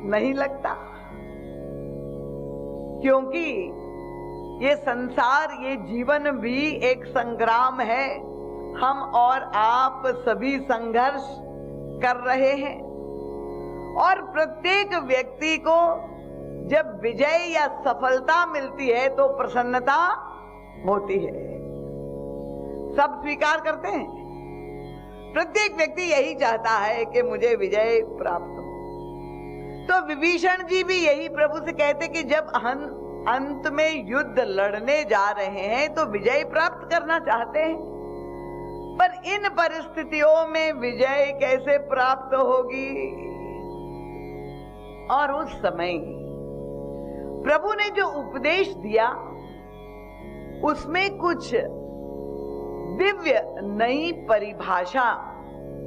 नहीं लगता, क्योंकि ये संसार, ये जीवन भी एक संग्राम है। हम और आप सभी संघर्ष कर रहे हैं, और प्रत्येक व्यक्ति को जब विजय या सफलता मिलती है तो प्रसन्नता होती है। सब स्वीकार करते हैं, प्रत्येक व्यक्ति यही चाहता है कि मुझे विजय प्राप्त हो। तो विभीषण जी भी यही प्रभु से कहते कि जब हम अंत में युद्ध लड़ने जा रहे हैं तो विजय प्राप्त करना चाहते हैं, पर इन परिस्थितियों में विजय कैसे प्राप्त होगी। और उस समय प्रभु ने जो उपदेश दिया उसमें कुछ दिव्य नई परिभाषा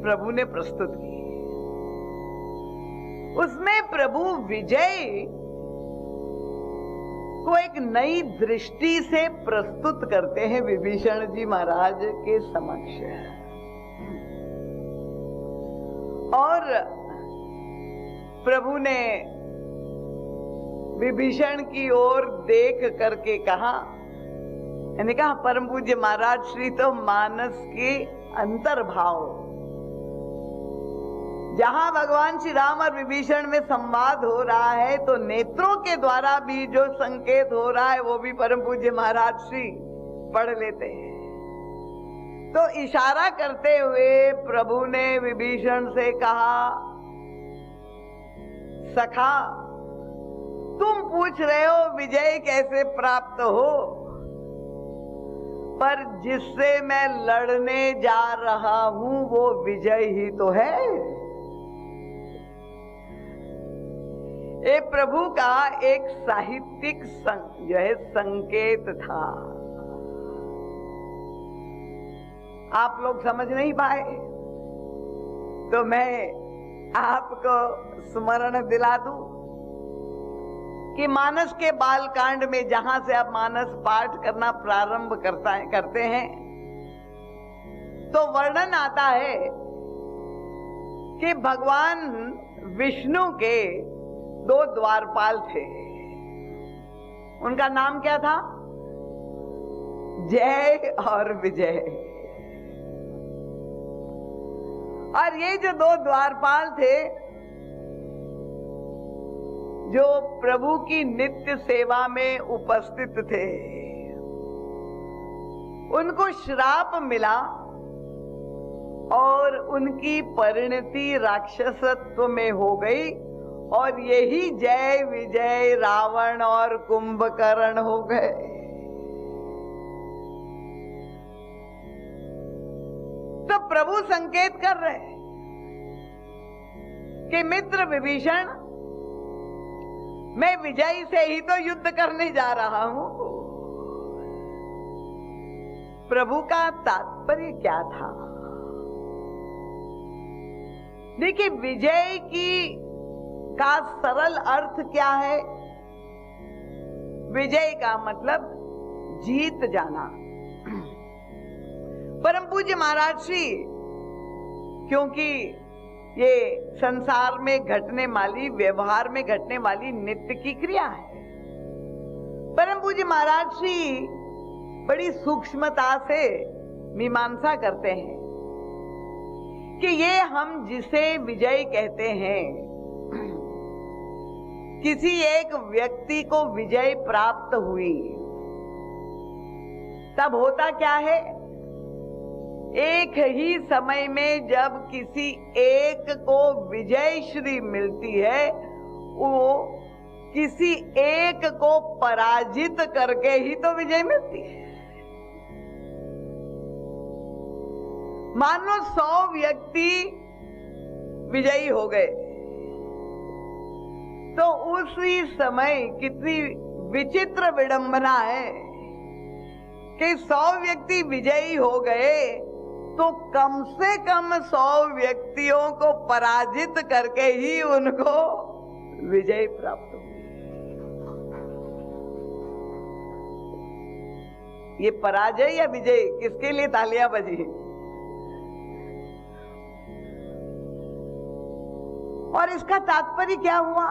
प्रभु ने प्रस्तुत की। उसमें प्रभु विजय को एक नई दृष्टि से प्रस्तुत करते हैं विभीषण जी महाराज के समक्ष। और प्रभु ने विभीषण की ओर देख करके कहा, यानी कहा परम पूज्य महाराज श्री तो मानस के अंतर्भाव, जहां भगवान श्री राम और विभीषण में संवाद हो रहा है तो नेत्रों के द्वारा भी जो संकेत हो रहा है वो भी परम पूज्य महाराज श्री पढ़ लेते हैं। तो इशारा करते हुए प्रभु ने विभीषण से कहा, सखा तुम पूछ रहे हो विजय कैसे प्राप्त हो, पर जिससे मैं लड़ने जा रहा हूं वो विजय ही तो है। ये प्रभु का एक साहित्यिक जो है संकेत था। आप लोग समझ नहीं पाए तो मैं आपको स्मरण दिला दूं कि मानस के बालकांड में जहां से आप मानस पाठ करना प्रारंभ करते हैं तो वर्णन आता है कि भगवान विष्णु के 2 द्वारपाल थे। उनका नाम क्या था? जय और विजय। और ये जो 2 द्वारपाल थे जो प्रभु की नित्य सेवा में उपस्थित थे, उनको श्राप मिला और उनकी परिणति राक्षसत्व में हो गई, और यही जय विजय रावण और कुंभकर्ण हो गए। तो प्रभु संकेत कर रहे हैं कि मित्र विभीषण, मैं विजय से ही तो युद्ध करने जा रहा हूं। प्रभु का तात्पर्य क्या था? देखिए, विजय का सरल अर्थ क्या है? विजय का मतलब जीत जाना। परम पूज्य महाराज श्री, क्योंकि ये संसार में घटने वाली, व्यवहार में घटने वाली नित्य की क्रिया है, परम पूज्य महाराज श्री बड़ी सूक्ष्मता से मीमांसा करते हैं कि ये हम जिसे विजय कहते हैं, किसी एक व्यक्ति को विजय प्राप्त हुई तब होता क्या है, एक ही समय में जब किसी एक को विजय श्री मिलती है, वो किसी एक को पराजित करके ही तो विजय मिलती है। मान लो 100 व्यक्ति विजयी हो गए तो उसी समय कितनी विचित्र विडंबना है कि 100 व्यक्ति विजयी हो गए तो कम से कम 100 व्यक्तियों को पराजित करके ही उनको विजय प्राप्त हुई। ये पराजय या विजय, किसके लिए तालियां बजी? और इसका तात्पर्य क्या हुआ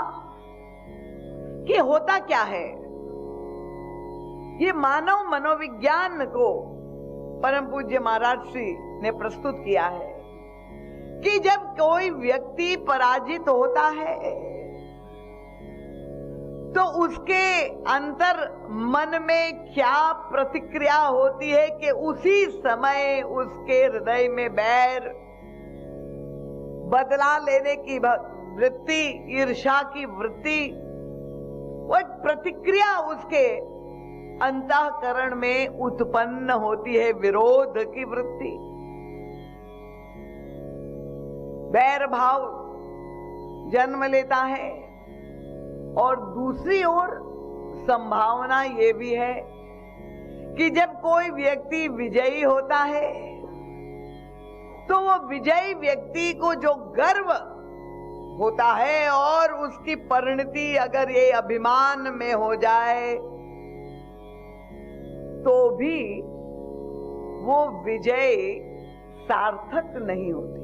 कि होता क्या है? ये मानव मनोविज्ञान को परम पूज्य महाराज श्री ने प्रस्तुत किया है कि जब कोई व्यक्ति पराजित होता है तो उसके अंतर मन में क्या प्रतिक्रिया होती है कि उसी समय उसके हृदय में बैर, बदला लेने की वृत्ति, ईर्ष्या की वृत्ति, वो एक प्रतिक्रिया उसके अंतःकरण में उत्पन्न होती है, विरोध की वृत्ति, बैर भाव जन्म लेता है। और दूसरी ओर संभावना ये भी है कि जब कोई व्यक्ति विजयी होता है तो वो विजयी व्यक्ति को जो गर्व होता है और उसकी परिणति अगर ये अभिमान में हो जाए तो भी वो विजय सार्थक नहीं होती।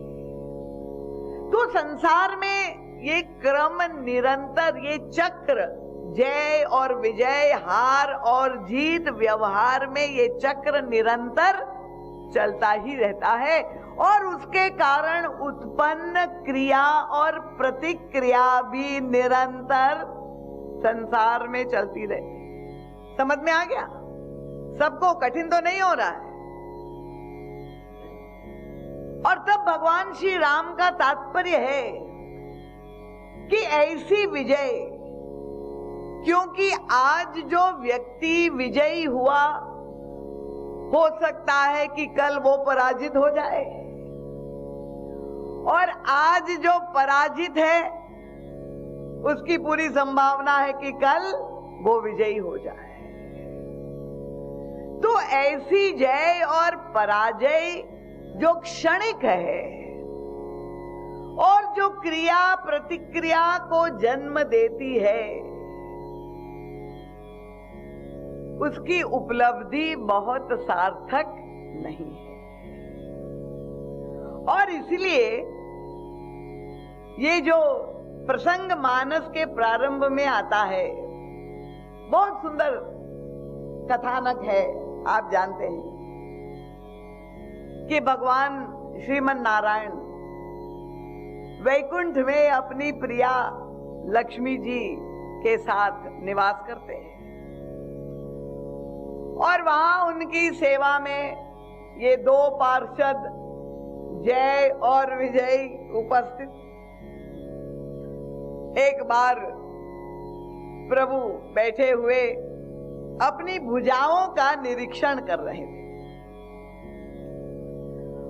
तो संसार में ये क्रम निरंतर, ये चक्र, जय और विजय, हार और जीत, व्यवहार में ये चक्र निरंतर चलता ही रहता है और उसके कारण उत्पन्न क्रिया और प्रतिक्रिया भी निरंतर संसार में चलती रहती। समझ में आ गया? सबको कठिन तो नहीं हो रहा है। और तब भगवान श्री राम का तात्पर्य है कि ऐसी विजय, क्योंकि आज जो व्यक्ति विजयी हुआ हो सकता है कि कल वो पराजित हो जाए और आज जो पराजित है उसकी पूरी संभावना है कि कल वो विजयी हो जाए। तो ऐसी जय और पराजय जो क्षणिक है और जो क्रिया प्रतिक्रिया को जन्म देती है, उसकी उपलब्धि बहुत सार्थक नहीं है। और इसलिए ये जो प्रसंग मानस के प्रारंभ में आता है, बहुत सुंदर कथानक है। आप जानते हैं कि भगवान श्रीमन नारायण वैकुंठ में अपनी प्रिया लक्ष्मी जी के साथ निवास करते हैं और वहां उनकी सेवा में ये दो पार्षद जय और विजय उपस्थित। एक बार प्रभु बैठे हुए अपनी भुजाओं का निरीक्षण कर रहे थे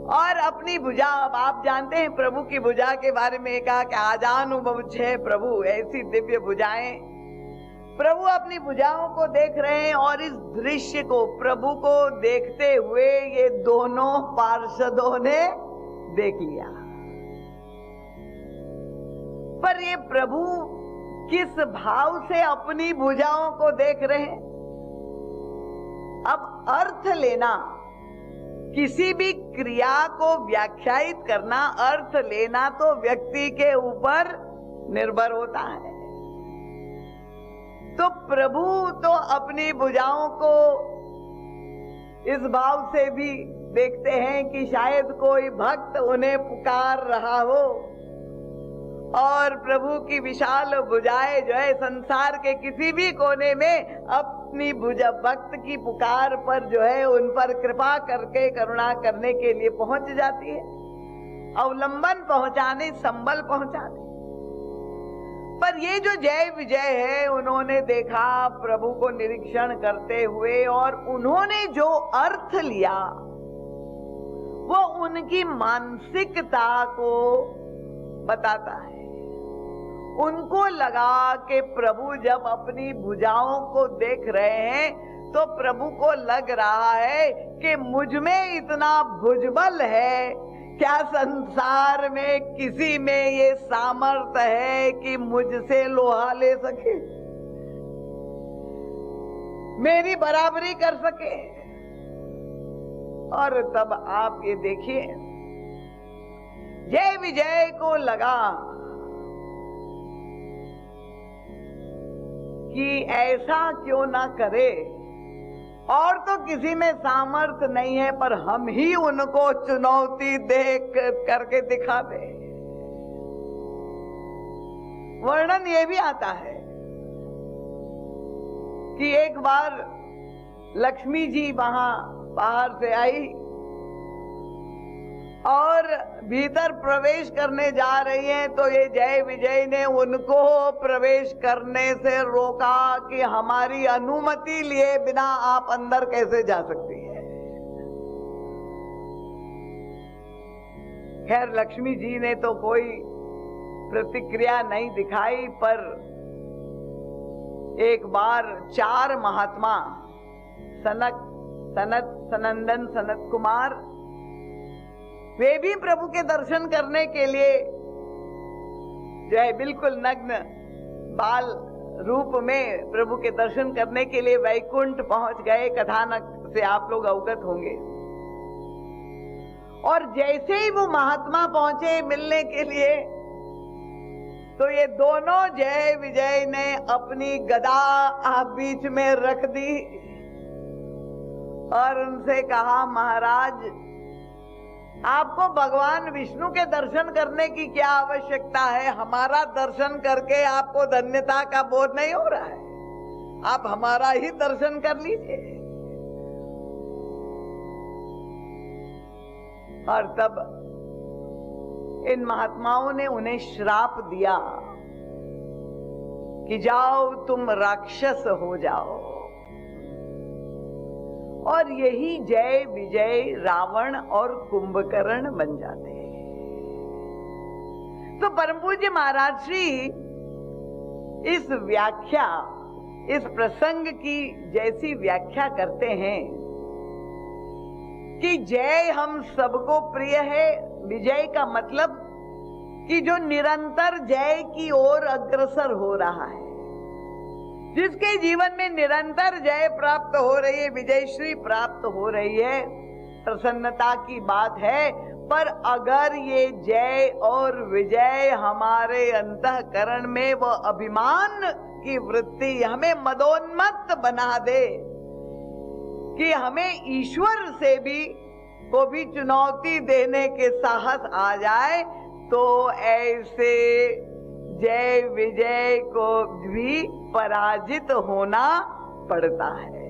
और अपनी भुजा, अब आप जानते हैं प्रभु की भुजा के बारे में कहा कि आजानुबुझे प्रभु, ऐसी दिव्य भुजाएं। प्रभु अपनी भुजाओं को देख रहे हैं और इस दृश्य को, प्रभु को देखते हुए ये दोनों पार्षदों ने देख लिया। पर ये प्रभु किस भाव से अपनी भुजाओं को देख रहे हैं? अब अर्थ लेना, किसी भी क्रिया को व्याख्यायित करना, अर्थ लेना तो व्यक्ति के ऊपर निर्भर होता है। तो प्रभु तो अपनी भुजाओं को इस भाव से भी देखते हैं कि शायद कोई भक्त उन्हें पुकार रहा हो और प्रभु की विशाल भुजाएं जो है संसार के किसी भी कोने में अपनी भुजा, भक्त की पुकार पर जो है उन पर कृपा करके करुणा करने के लिए पहुंच जाती है, अवलंबन पहुंचाने, संबल पहुंचाने। पर ये जो जय विजय है, उन्होंने देखा प्रभु को निरीक्षण करते हुए और उन्होंने जो अर्थ लिया वो उनकी मानसिकता को बताता है। उनको लगा कि प्रभु जब अपनी भुजाओं को देख रहे हैं तो प्रभु को लग रहा है कि मुझ में इतना भुजबल है, क्या संसार में किसी में ये सामर्थ्य है कि मुझसे लोहा ले सके, मेरी बराबरी कर सके। और तब आप ये देखिए, जय विजय को लगा कि ऐसा क्यों ना करे, और तो किसी में सामर्थ्य नहीं है, पर हम ही उनको चुनौती दे करके दिखा दे। वर्णन ये भी आता है कि एक बार लक्ष्मी जी वहां बाहर से आई और भीतर प्रवेश करने जा रही हैं, तो ये जय विजय ने उनको प्रवेश करने से रोका कि हमारी अनुमति लिए बिना आप अंदर कैसे जा सकती है। खैर लक्ष्मी जी ने तो कोई प्रतिक्रिया नहीं दिखाई, पर एक बार 4 महात्मा सनंदन सनत कुमार, वे भी प्रभु के दर्शन करने के लिए जो है बिल्कुल नग्न बाल रूप में प्रभु के दर्शन करने के लिए वैकुंठ पहुंच गए। कथानक से आप लोग अवगत होंगे। और जैसे ही वो महात्मा पहुंचे मिलने के लिए, तो ये दोनों जय विजय ने अपनी गदा आप बीच में रख दी और उनसे कहा, महाराज आपको भगवान विष्णु के दर्शन करने की क्या आवश्यकता है? हमारा दर्शन करके आपको धन्यता का बोध नहीं हो रहा है, आप हमारा ही दर्शन कर लीजिए। और तब इन महात्माओं ने उन्हें श्राप दिया कि जाओ तुम राक्षस हो जाओ। और यही जय विजय रावण और कुंभकर्ण बन जाते हैं। तो परम पूज्य महाराज श्री इस व्याख्या, इस प्रसंग की जैसी व्याख्या करते हैं कि जय हम सबको प्रिय है। विजय का मतलब कि जो निरंतर जय की ओर अग्रसर हो रहा है, जिसके जीवन में निरंतर जय प्राप्त हो रही है, विजय श्री प्राप्त हो रही है, प्रसन्नता की बात है। पर अगर ये जय और विजय हमारे अंतःकरण में वो अभिमान की वृत्ति हमें मदोन्मत्त बना दे कि हमें ईश्वर से भी को भी चुनौती देने के साहस आ जाए, तो ऐसे जय विजय को भी पराजित होना पड़ता है।